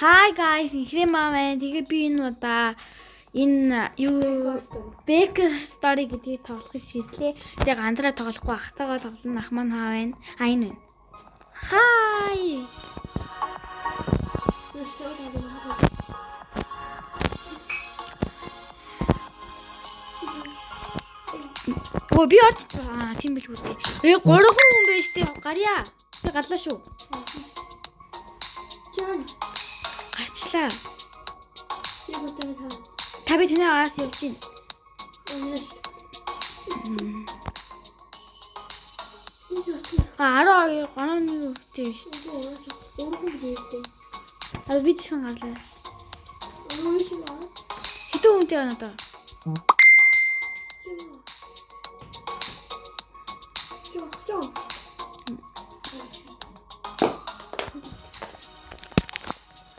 Hi guys, инхрээ маань тэгээ би энэ удаа энэ юу Baker Story гэдгийг тоглохыг шийдлээ. Тэгээ ганцаараа тоглохгүй ахтайгаа тоглоно ах маань хаа байна? А энэ байна. Hi. Оо би орч тийм бил хүстэй. 3 хүн байж тээ гарья. Би гарлаа шүү. Жан Гарчлаа. би бодож байгаа. Та би тэнээ араас явж гин. А 12 гонооны үгтэй шүү. Өөрөөр хэлбэл А би ч сан гарлаа. өөрөөр Хэдэн үнэтэй байна одоо?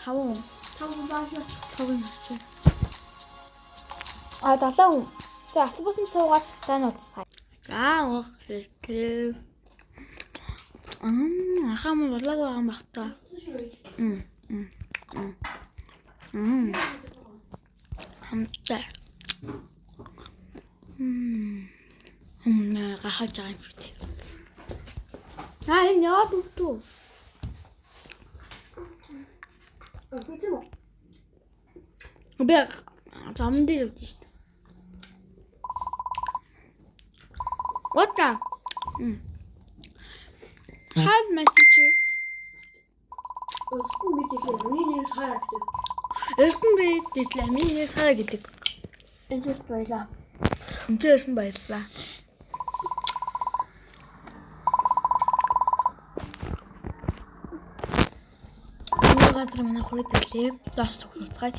Таван. А 7 хүн. За автобусанд суугаад тань уулзсаа. Окей. Ахаа мөн болоог байгаа юм баг та. Хамтай. Гахаж байгаа юм шүү дээ. Энэ яа дутуу. Би зам дээр явж шүү дээ. What the? Hi my teacher. Элтэн би дэглээ. Миний сая гэдэг. энэ баялаа. Энтэйсэн баярлаа. Газар манай хүрээд ирлээ. Дос цогцгай.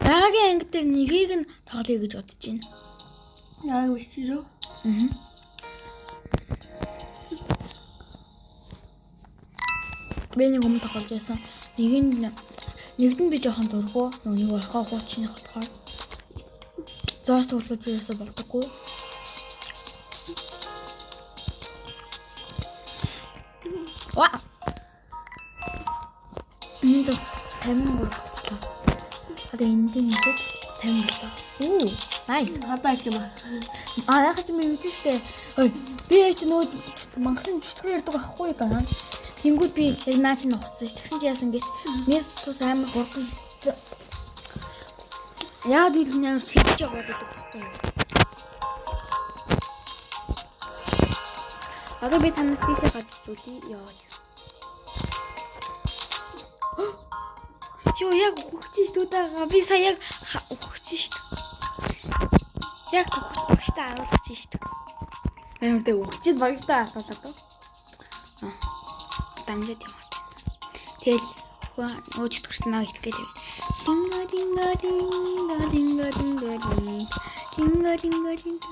Дараагийн анги дээр нэгийг нь тоглоё гэж бодож байна. Яа үгүй юу? Би нэг юм тоглож байсан. Нэгд нь би жоохон дургу. Нэг орхоо хуучны болохоор. Зоос төрлөж юусоо болдоггүй. Ва. Энд 53. Одоо энд нэгэд 57. Оо, nice. Хадаа их юм аа. Яг ч юм мэдэн штэ. Ой, би яач нөө манхан чөтгөр ярьдаг байхгүй гэнэ. Тэнгүүд би яг наа чи нухацсан ш. Тэгсэн чи яасан гэж месс цус амар гурван. Яа дил нээр сэлж байгаа гэдэг байхгүй юу? Одоо би танаас тийшээ гадж зүйлээ. Яа. Юу яг өгч шүү дээ. Би сая яг өгч шүү дээ. Яг багштай аруулж шүү дээ. Амар дэ өгчид багштай аруулаад. Дамжаад юм. Тэгэл өөж өтгөрсөн аа итгэл. Синга динга динга динга динга динга динга динга.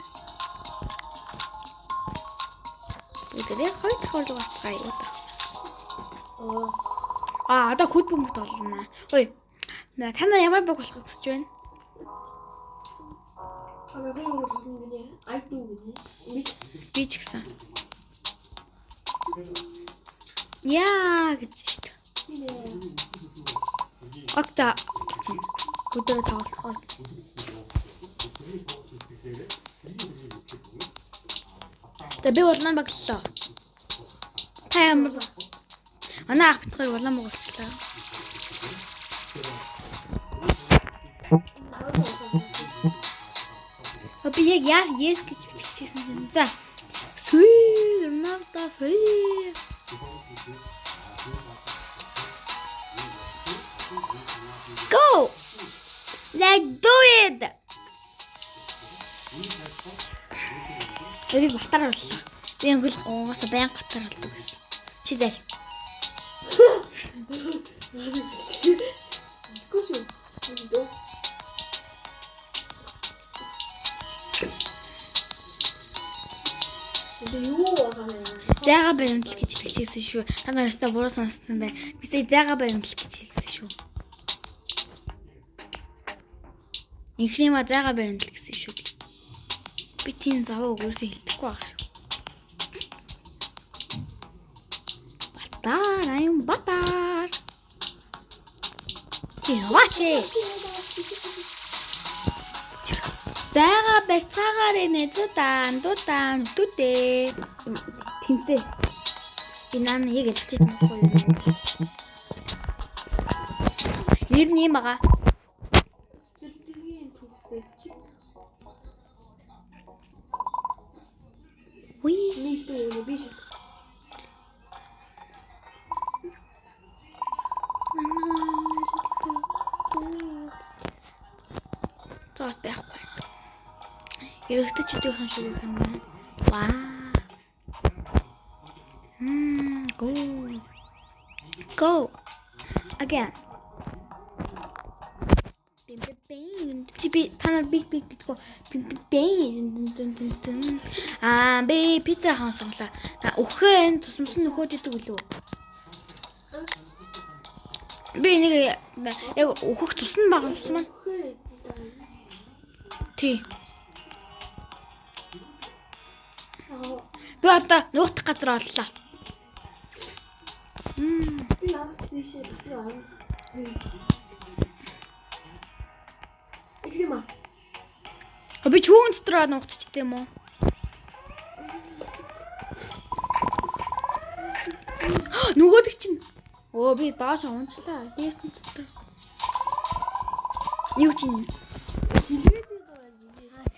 Үгүй хойд гацгаа юу та. Одоо хөд бөмбөг толно. Ой. Танаа ямар баг болохыг хүсэж байна? Агагийн юу хэлнэ гинэ? Айдуу гинэ. Би ч гэсэн. Яа гэж шүү дээ. Окта. Өдөр тоглоцгоо. Би улаан баглаа. Таймер. Манай ах битгий улаан баг болчлаа. Би яг yes гэж биччихсэн. За. Сүй, навта сүй. Go! Let's do it! Би батар боллоо. Би ангил угаасаа баян батар болдог гэсэн. Чи зайл. Гүшүү. Дөө. Юу аа. Зайга баримтлал гэж хэлчихсэн шүү. Та нараас та буруу сонссон бай. Бисээ зайга баримтлал гэж хэлсэн шүү. Инхрима зайга баримтлал гэсэн шүү. Би тийм заваа өгөөсөө хэлдэггүй байгаа шүү. Батар, аюун батар. Watch. Зайгаа барьцаагаар нэ дутаан үтүдээ. Тэмцээ. Би наа яг ялгч чадахгүй юу? Нэр нь юм байгаа. Уй, нийтээ биш. Зоос байхгүй. Эрэгтэй ч жоохон шиг юм байна. Ваа. Go. Again. Би танаар биг гэдэггүй. Би пицца хаан сонглоо. Өхөө тусмс нь нөхөд идэг үлээ. Би нэг яг өөхөх тусна байгаа юм маань. Тий. Би одоо нуутах газар оллоо. Би явж тийшээ аваа. Ихлэма. Би чүүн дотор нуутчихтэй юм уу? Нөгөөдөг чинь. Оо би доош унчлаа. Лифтэн дотор. Юу чинь?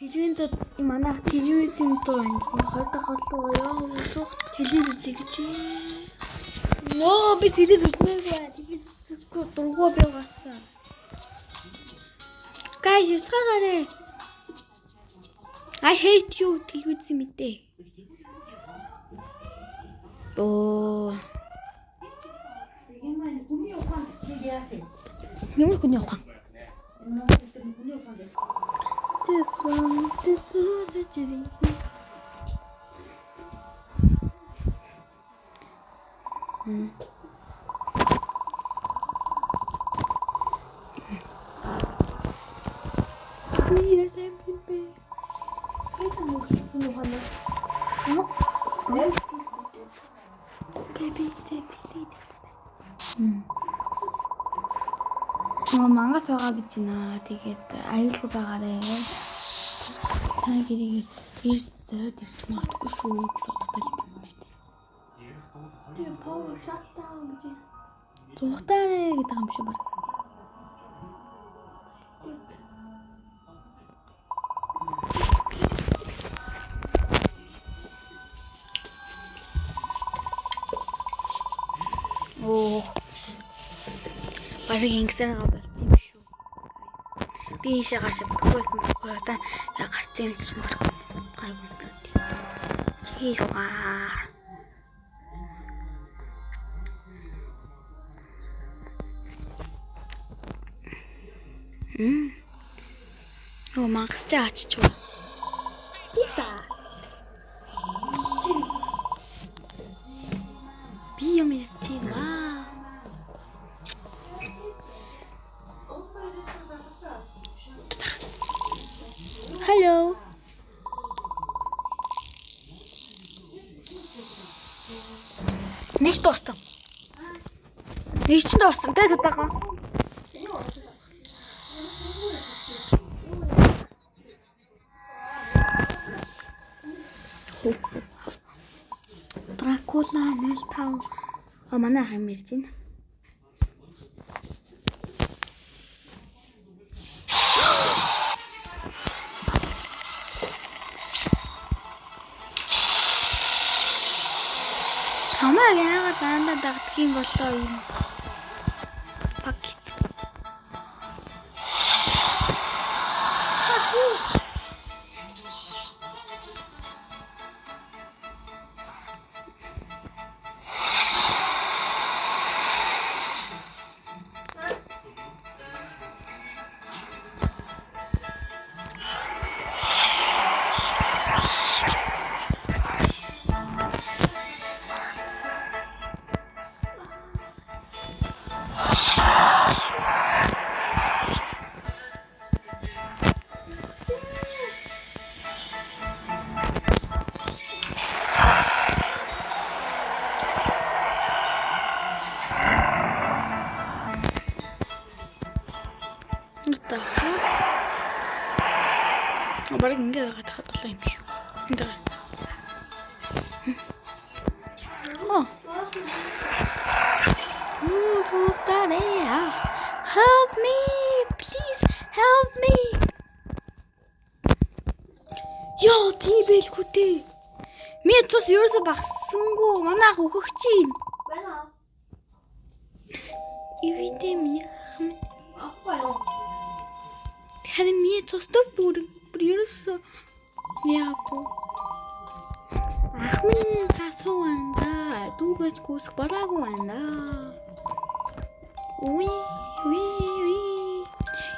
Телевизэн зод манай телевизэн доо байна. Хойдоо хорлоо яа усах телевизэг чи. Нөө би телевиз үзнэгүй. Телевизгүй дургуй би гасан. Guys, яцгаагарэ. I hate you телевизэн мэдээ. Оо. Ямар хүний ухаан? This one, the jelly. Yes, I'm baby. Baby, мангас байгаа гэж байна. Тэгээд аюулгүй байгаарэ. Та гэрийг эрс зориод ирж магадгүй шүү гэж бодтол бичсэн ба шүү дээ. Тэр power shutdown гэж. Зугатаарэ гэдэг юм шиг баг. Оо. Барыг ингэсэн байгаа болчих юм шүү. Би ийшээ гарсан байхгүй байхгүй одоо яг гарсан юм чинь баг гайгүй юм. Чи суугаа. Оо мангас ч ачиж байна. Пицца. Би юм ярьчих ваа. Hello. Нэг дуустсан. Нэг ч дуустсан. Тэ тутагаа. Дракула нэш пау. Манай хам ирж байна. Хамаг яагаад дандаа дагддаг юм болоо юм. Пакет. Нутаа. Бараг ингээ байгаа тахад болоо юм шүү. Энд. Оо. Help me, please help me. Яа, тийм байлгүй дээ. Ми цус ерөөсө багсангүй. Манайх өгөх чинь. Байна. Ивэдэ минь хам. Авахгүй юу? Тэгэхээр ми цус бүр ерөөсө яагүй. Ахмын тасуунда дүүгэж гүсэх болоогүй байна. Уи.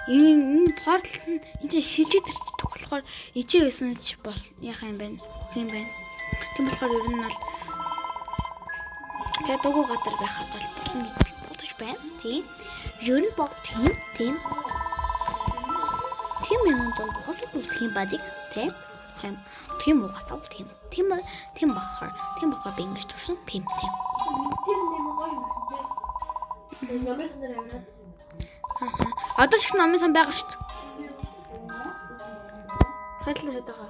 Энэ портал энэ шилжээд ирчихдэг болохоор ижээ байсан ч бол яах юм бэ? Хөх юм байна. Тийм болохоор ер нь бол тэгээ дуугүй гадар байхад бол болно гэж бодож байна. Тийм. Ер нь бол тийм. Тийм юм бол босоо бүрдэх юм бажиг тийм. Тийм угаасаа бол тийм. Тийм болохоор би ингэж турсан. Тийм. Тэр нэм гоё юм бэ? Намайг санаарай аваад. Одоо ч их номын сан байгаа шүү дээ. Хатлаа байгаа.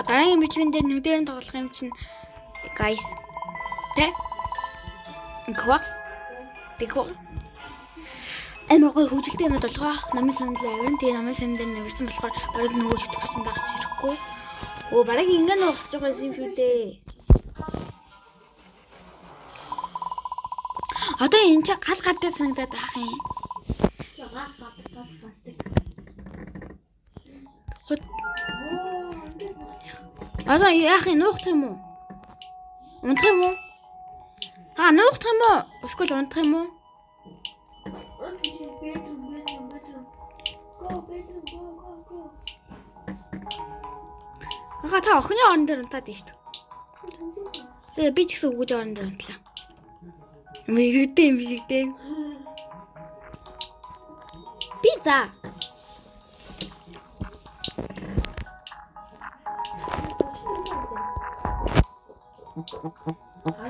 Дараагийн бичлэгэн дээр нэг дээрэн тоглох юм чинь guys. Тэ? Гвак. Амар гоё хөвжөлтэй юмуд болгоо. Намын сандлаа авирн. Тэгээ намын сан дээр навирсан болохоор бараг нөгөө л төрсөн дагч ирэхгүй. Оо бараг ингэ нуугч байгаа юм шүү дээ. Одоо энэ чи гал гадтай санагдаад байх юм. Одоо яах юм нуух юм уу? Унтах юм уу? Нуух юм уу? Эсвэл унтах юм уу? Та охины орон дээр унтаад байна шүү дээ. Тэгээ би ч гэсэн өгөөж орон дээр унтлаа. Мэрэгтэй юм шиг дээ. Пицца.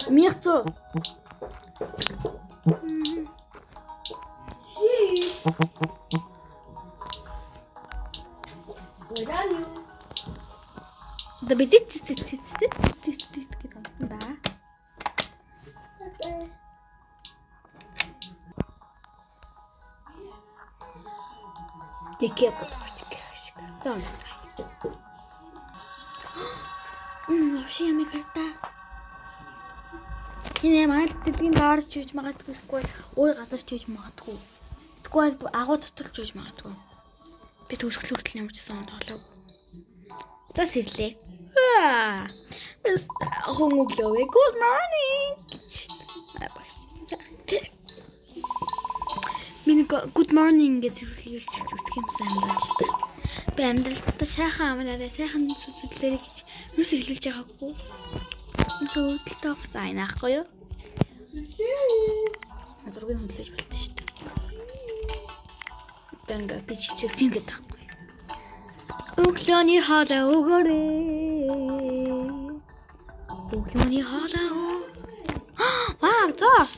Мирцо. Да бежит гэдэг да. Тэкээ бодчих шиг. Зам. Вообще я карта. Энэ маань тэтгэн даарч хийж магадгүй эсвэл өөр гадарч хийж магадгүй. Эсвэл агуу цоцолж хийж магадгүй. Би төгсгөл хүртэл ямарчсан тоглоо. За сэрлээ. Бис хөнгөлөө. Good morning. Миний good morning гэж хэлж үзэх юмсан амьдралтай. Би амьдралтай сайхан амнаараа сайхан зүйлээ гэж юус хэлүүлж байгаагүй. Хөдөлтөө за энэ ахгүй юу? Зургийг хөдлөж болтой шүү дээ. Бэнга би чичилж ингэж таахгүй. Өглөөний хоолой өгөөрэй. Өглөөний хоолой. Вау, зоос.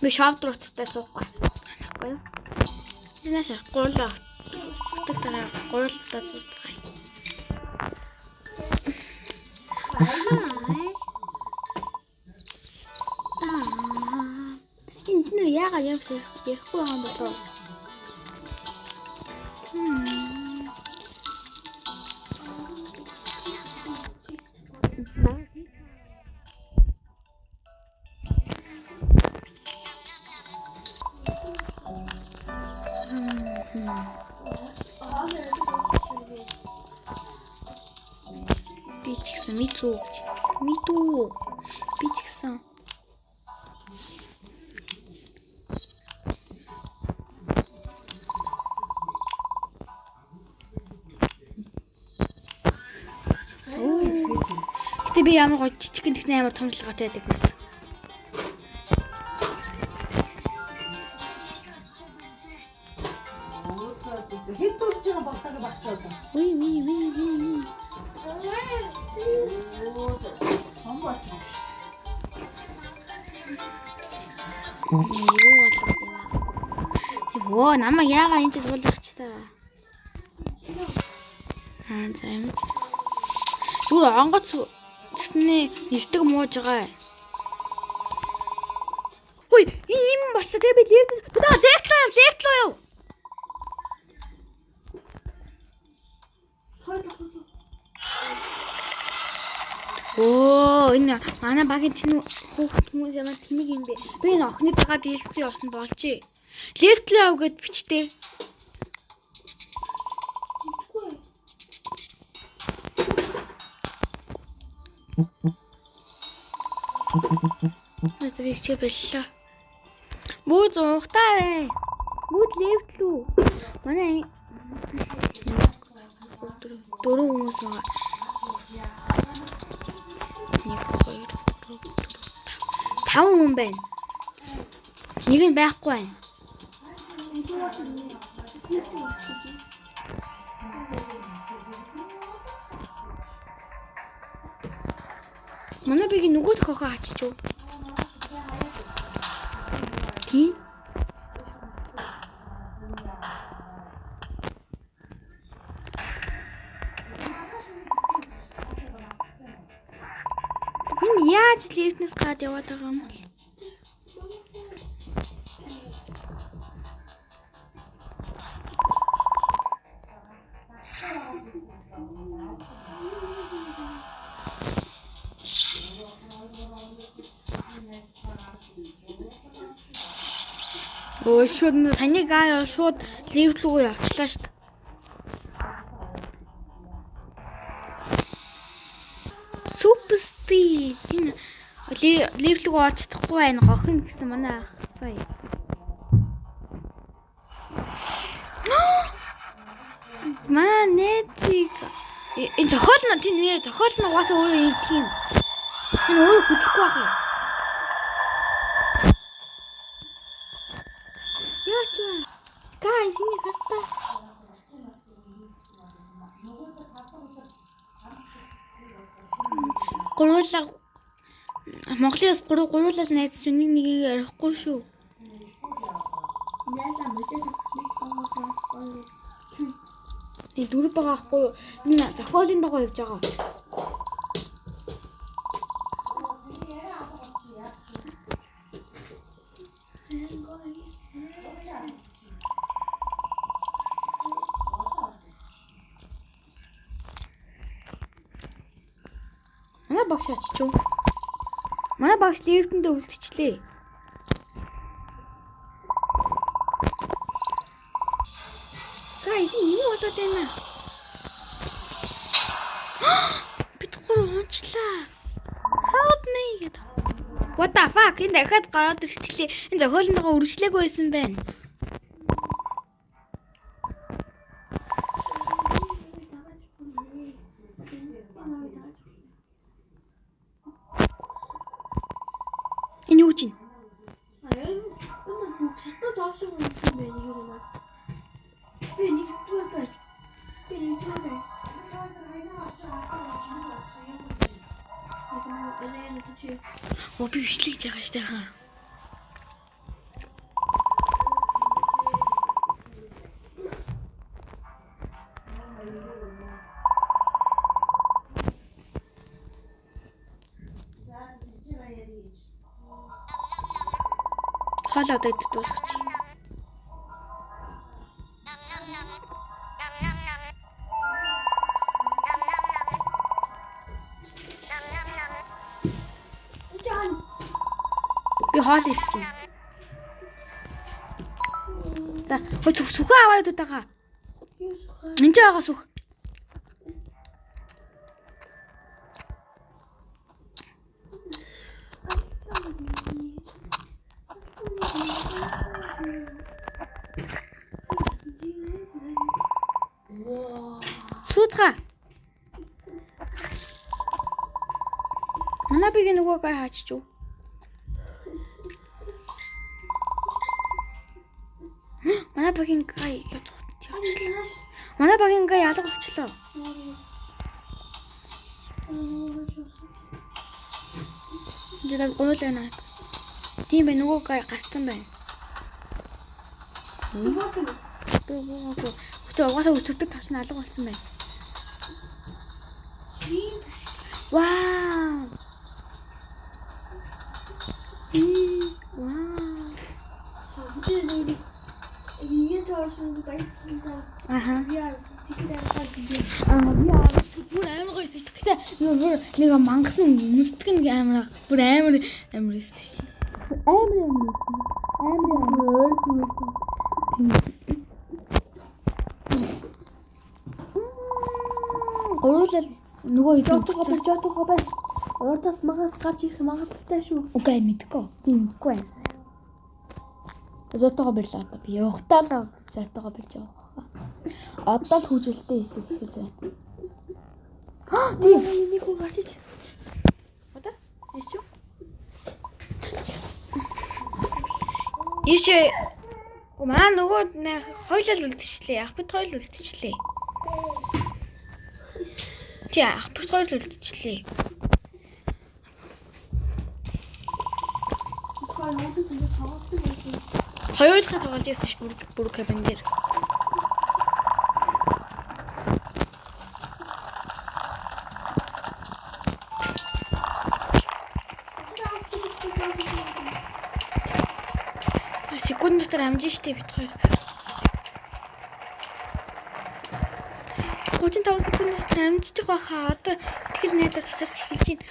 Би шавдруудтай суухгүй. Нахгүй юу? Энэш гурлаа. Тэгтээ гурлаа зуцгаая. Энд нэр яагаад явсан ярихгүй байгаа юм болов? Би ч гэсэн митүү би ч гэсэн Гэтэ би ямар гоё жижигэн тэгсэн амар томчлоготой байдаг мэт. Хэд төрж байгаа багтаага багчаад. Уй. Юу болов юм. Өө намайг яагаад энэ ч суулгачсаа. За юм. Зүгээр онгоц гэснээ нэртэг мууж байгаа. Хөөе, ийм болчихлоо. Тэгээ би лефт руу яв. Оо, энэ манай багийн тэнүү хүүхд хүмүүс ямар тэнийг юм бэ? Би энэ охины дагаад лефт руу явсан болчих. Лефт руу яв гэд бичтэй. Эцэг бичээ боллоо. Бүү зуухтаа. Бүү лефт руу. Манай дөрөв хүмүүс байгаа. 5 хүн байна. Нэг нь байхгүй байна. Манай бигийн нөгөө тохоо хаччих. Тийм. Энэ яаж лифтнес гад яваад байгаа юм бол? Өө шууд санийг аа шууд лифт руу явчлаа шүү дээ. Суперстил. Энэ лифт руу орж чадахгүй байна. Гохин гэсэн манай ах. Бай. Манай нэтиг энэ зохиол нь угаасаа өөрөө юм тийм. Энэ өөрөө хөдлөхгүй байгаа. Яач вэ? Guys, энэ хартаа. Гурлаа Монголоос гурлаас найз сүнийг нэгийг ярихгүй шүү. Яалаа мөсөд байгаа. Тэг дөрөв байгаа хгүй юу? Энэ зохиолын дагуу явж байгаа. Манай багш очив. Манай багш лифтэндээ үлдчихлээ. Guys, юу болоод байна? Бид гурав унчлаа. Help me гэдэг. What the fuck? Энэ дахиад гараад ирчихлээ. Энэ зохиолынтойгоо үргэлжлээгүй байсан байна. Энэ юу чинь? Хатаа доошоо юм байна юу наа. Би нэг түр бай. Оо би бичлэгж байгаа штэ хаа. Хоолоо дээд дуусгач. Би хоол идчихэв. За, сүхээ аваад удаага. Энд ч байгаа сүх. Сууцгаа. Манай бигийн нөгөө гай хааччих. Манай багийн гай явчихлаа. Манай багийн гай ялга болчихлоо. Жирэг уул байна. Тийм бай нөгөө гарцсан байна. Угаасаа өсөрдөг тавч нь алга болсон байна. Вау. Вау. Аха. Бүр амар гоё шүү. Гэхдээ нэг мангас нүстг нэг амар бүр амар эстэй шүү. Амар. Гурлал нөгөө жотогоо бай. Урдаас магаас гарч ирэх магадaltaй шүү. Үгүй мэдгүй. Би мэдгүй байна. Зотогоо бирлээ одоо би явахтаа л зотогоо бирж явах. Одоо л хүжүүлэлтэй хэсэг эхэлж байна. Тийм нэг хөө гарч. Одоо яшгүй. Ишээ маа нөгөө хойлол үлдчихлээ. Ах бит хойл үлдчихлээ. Тий ах бит хойл үлдчихлээ. Хоёулаа тоглож байсан ш бүр кабин дээр. Секунд дотор амжин штэ бит хоёр. 35 секунд дотор амжиж байхаа одоо тэгэхээр найдвар тасарч эхэлж байна.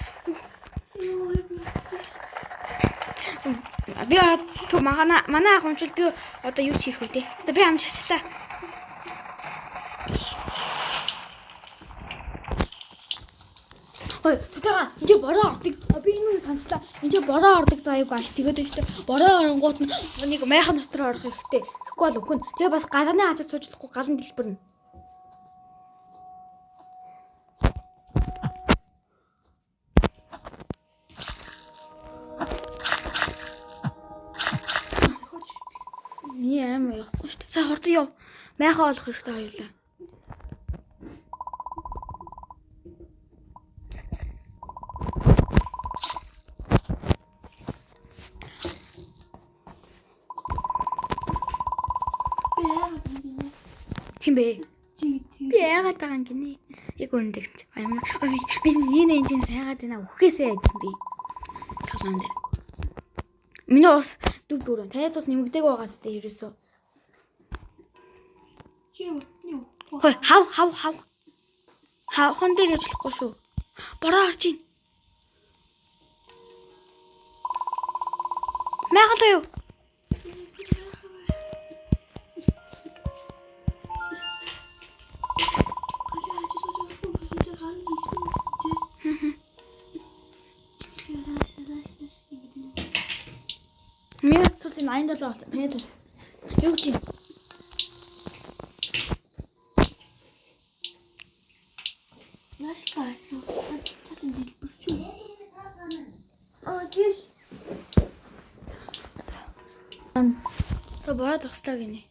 Би то манай ах ончул би одоо юу хийх вэ? За би амжчихлаа. Ой, тэтэга энэ бороо ордог. Би энэ санчлаа. Энэ бороо ордог заяаг ааш тэгээд ихтэй бороо оронгууд нэг майхан дотор орох хэрэгтэй. Ихгүй бол өхөн. Тэгээ бас галны хажууд суучлахгүй галан дэлбэрнэ. Яам явахгүй шүү дээ. За хурдан яв. Майхаа олох хэрэгтэй хоёулаа. Химбэ? Би яагаад байгаа юм гинэ? Яг өндөгч. Би энэ энжин сайгаад байна. Үхээсээ яж би. Талан дээр. Миний ус дүр дүрэн. Таны цус нэмэгдэг байгаас тэ ерөөсөө. Хой хав. Хавхан дээр яж болохгүй шүү. Бороо орж ийн. Мягалаа юу? Миний цус 87 болсон. Таны цус. Юу гэж юм? Нааштай. Тасан дэлбэрч. Гис. За бороо зогслоо гинэ.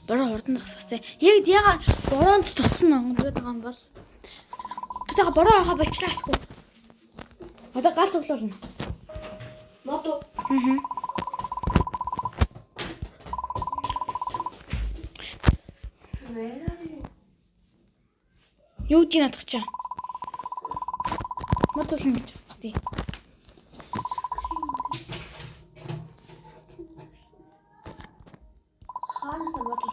Бороо хурдан зогсоосай. Яг яга бороонд зогсон онгод байгаа юм бол. Тэтэга бороо авах болчихлаашгүй. Одоо гал цуглуулна. Мото. Юу гэж надах чаа? Моторлон гэж үзтий. Хаанаас мото.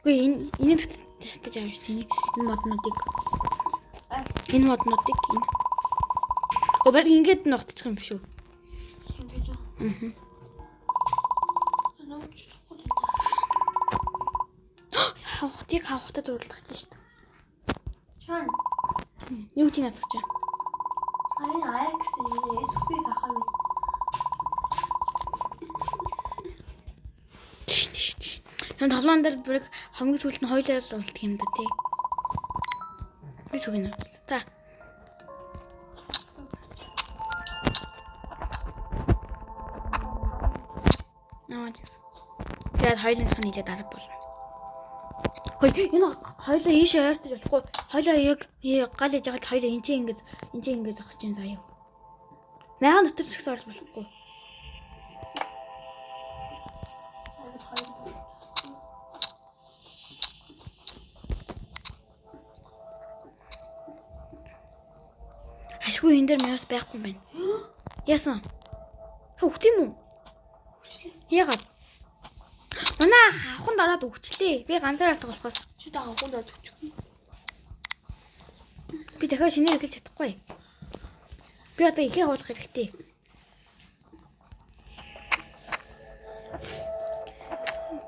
Үгүй энэ тестэж авах шүү. Энэ моднуудыг. Энэ моднуудыг энэ. Өөр ингээд ногтчих юм биш үү? Ингэж. Хавхтыг хавхтаа зурлах гэж шүү. Чан. Юу гэж надах чаа? Аякс энэ эсхийг ахаа мэд. Хэн толгоон дээр бүрэг хамгийн сүүлд нь хоёлаа л үлдэх юм да тий. Би сүгэн авлаа. Та. Тэгээд хоёулынх нь нийлээд арга болно. Хөөе энэ хоёулаа ийшээ ойртож болохгүй. Хоёулаа яг гал ээж хаад хоёулаа энэ ингэж зогсож чинь заяа. Мягаан дотор ч гэсэн орж болохгүй. Ашгүй энэ дээр мяус байхгүй юм байна. Яасан? Хөвт юм уу? Яагаад? Манай авахын дараад өгчлээ. Би ганцаараа тоглохоос. Чи та авахын дараад өгчих. Би дахиад шинээр эхэлж чадахгүй. Би одоо ихээ хуулах хэрэгтэй.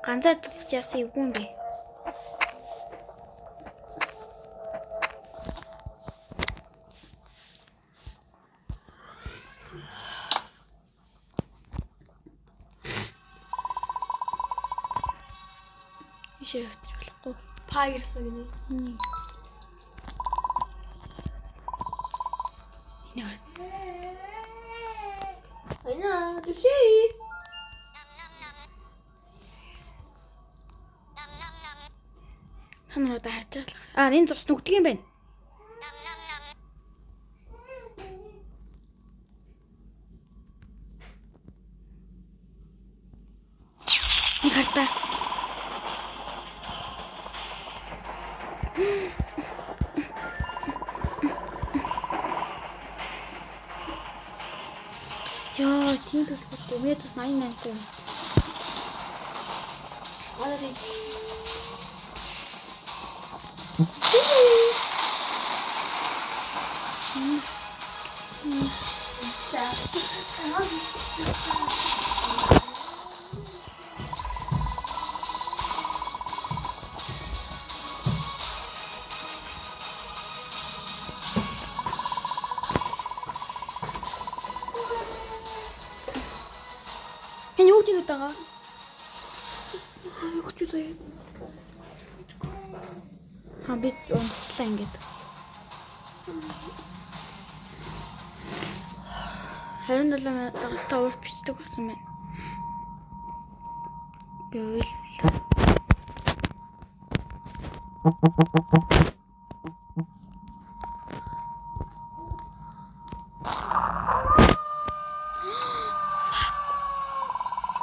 Ганцаар тоглож яасан юу юм бэ? Ишээ хатж болохгүй. Фаерсаа гинэ. Айна, дэшээ. Танаа одоо харж байгаа. Энэ зус нүгдэг юм байна. Нэг хартаа. Яа, тийм билгүй. Мэзс 88 таа. Алари. Энэ юу гэж байгаа? Хөчтэй. Би унтчихлаа ингээд. Харин далаа дагастаа урт бичдэг болсон байна. Би үйл.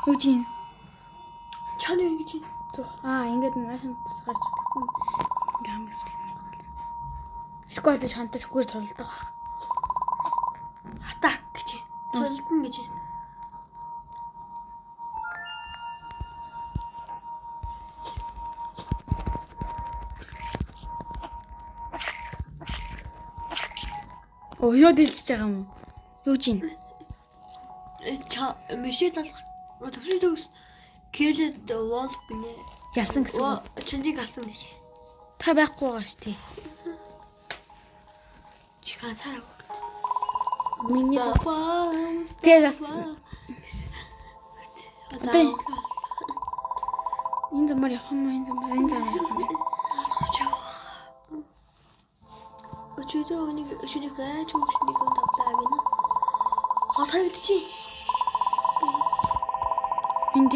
Үгүй. Чань юу гэж юм? Ингээд машин гарч ирэхгүй. Ингээ хамгийн сүүлд нь. Эсвэл би чантай зүгээр толдог баг. Атак гэж. Толдно гэж. Яа дэлжиж байгаа юм уу? Юу гэж юм? Мишээ талах. Төвлөс Кэлэд Волф гинэ. Ялсан гэсэн. Чинийг алсан гэж. Та байхгүй байгаа шүү дээ. Чи ганцаараа. Миний тэгээс энэ замаар явах юм энэ замаар явах юм. Өчигдөр нэг гайч өгснэг юм тавлаа гинэ. Хатаад чи. Энд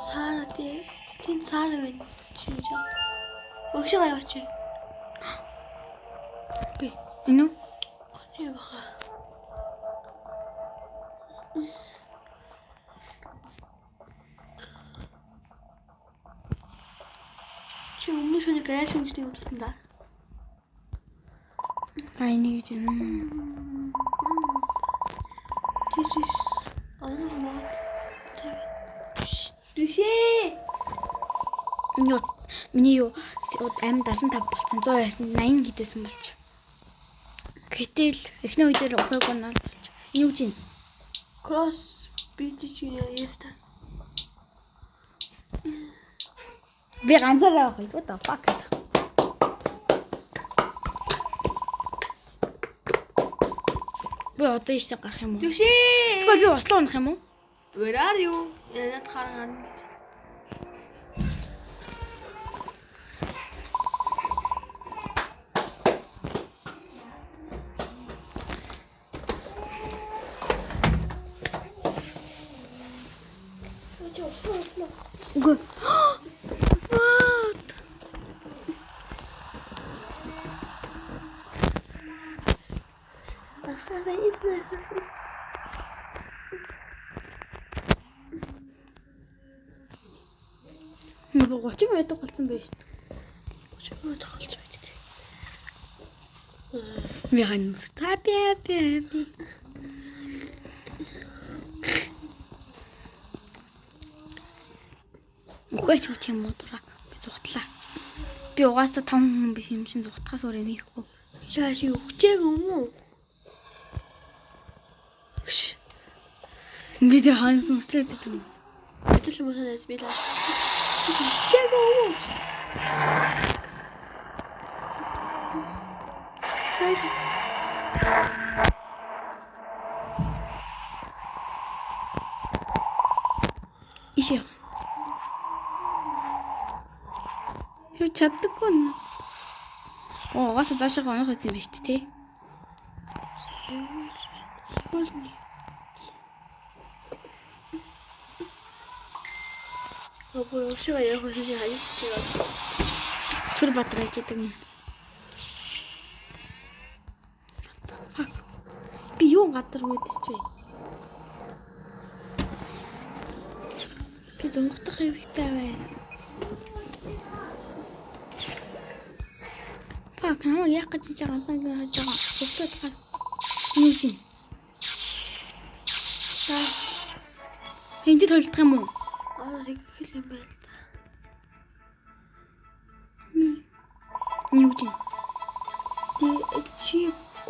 Сара тийм Сара байна. Чи жаа. Өгшөө яваач. Би энэ үү? Гонё бага. Чи өмнө шөнө гайч өгснэг юм тусан да. Энийг гэж This is what? Дүшээ. Миний юу амь 75 болсон 100 байсан 80 хэд байсан болч. Гэтэл эхний үе дээр өгөөг нь болж. Энэ юу гэж? Cross BTG яста. Би ганцаараа явах. What the fuck? Би одоо ийшээ гарах юм уу? Дүшээ. Эсвэл би услаа унах юм уу? Where are you? Янад харгана. Нэг 30 байдаг болсон байж. 30 байдаг болсон байдаг. Би хань би. Ухаач мч юм уу дурак. Би зутлаа. Би угаасаа 5 хүн биш юм шин зутхаас өөр юм ихгүй. Шааш өгчээг юм уу? Би тэ хаансан үстэй юм. Ажил юм санаас би лаа. Өгчээг юм уу? Ишээ. Юу чаддаггүй нэ. Угаасаа доошоо онох юм биш тий. Болно. Апаа өчигөө яг хөөж хаяг чигаа. Сүр батраач гэдэг юм. Би юу гадар мэдэрч вэ? Би зөнгөтөх хэрэгтэй байна. Фак, намайг яг гэж хийж байгаа юм байна. Бүгдээ таа. Юу чинь? Энд толдох юм уу? Нэг хэл юм байна л да. Юу чинь? Чи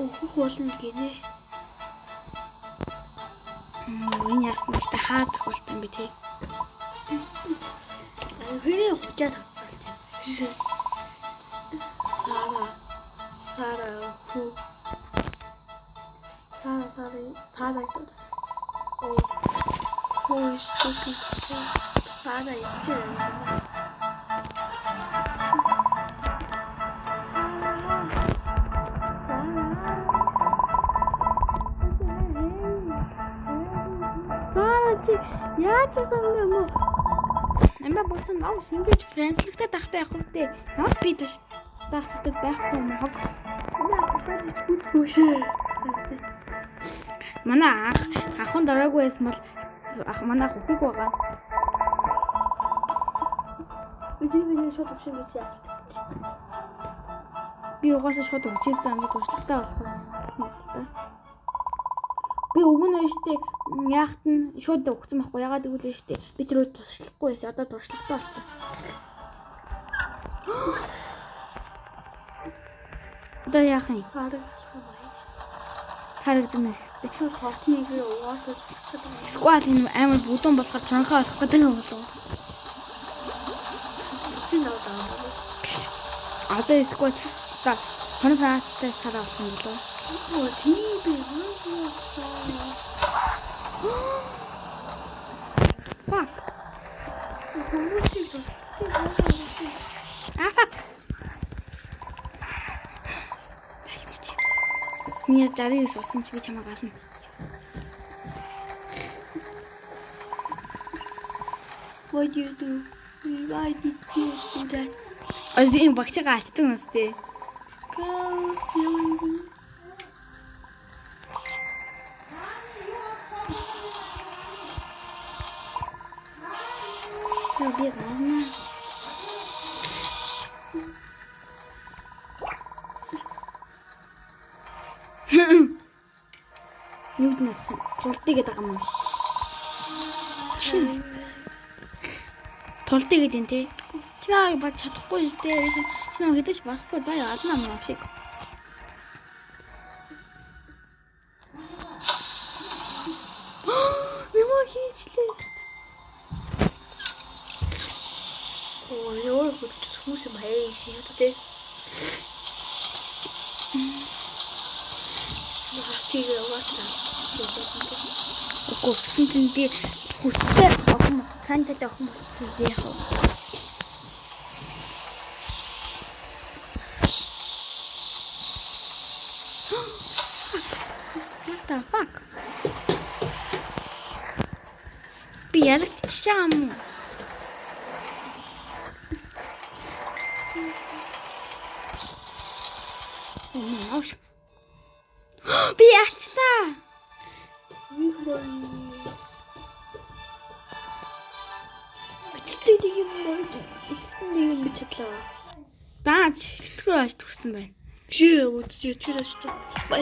өөхөх болно гинэ. Энэ яасан бэ? Хаад тохиолт юм би тий. Хэрэг хучаад тохиолт. Сара хүү. Сара оо. Хөөс төгс. Сара ичээ. Яаж байгаа юм бэ? Амба боцсон нав шингэж френдлэгтэй тахтай явах үү? Ямар би тахтай байхгүй юм хог. Манай ахын дороогүй байсан бол ах манай хөхөг байгаа. Үгүй шууд өгсөн гэж яа. Би угаасаа шууд өгчээсэн би туршлагатай болох юм. Би өмнө өштэй яахт нь шууд өгсөн байхгүй ягаад гэвэл өштэй би ч рүү туршлахгүй байсан одоо туршлагатай болсон. Одоо яах юм? Харагдана. Тэгэхээр хортныг угаасаа сквад энэ амар бүдүүн болохоор транхаа олох гэдэг юм болов. Одоо сквад та хоногтай сараа болсон болов. Оо тийм би Fuck. Миний 69 болсон чи би чамаа гаална. What do you do? Why did you do that? Аж ийм багчаа ачдаг юм сте. Би гаална. Юу нэг тултыг гэдэг юм уу? Чин. Тултыг гэдэг нь тий. Чи наа бод чадахгүй шүү дээ. Чи наа хэдэж болохгүй заа яадна юм шиг. Юу хийчлээ? Оо ёо хүмүүс юм хаяа шиг үү? Тийг яваатаа. Үгүй гэсэн чинь би хүчтэй охин тантай охин болсон яах вэ? What the fuck? Би ялагдчихсан юм уу? Оош. Би алчлаа. Би хөрөө. Эцэг нэг юм байна. Эцэг нэг юм бичлээ. Даач хэлтгэр аж төрсөн байна. Шээ үгүй чи чирэж та. Бай.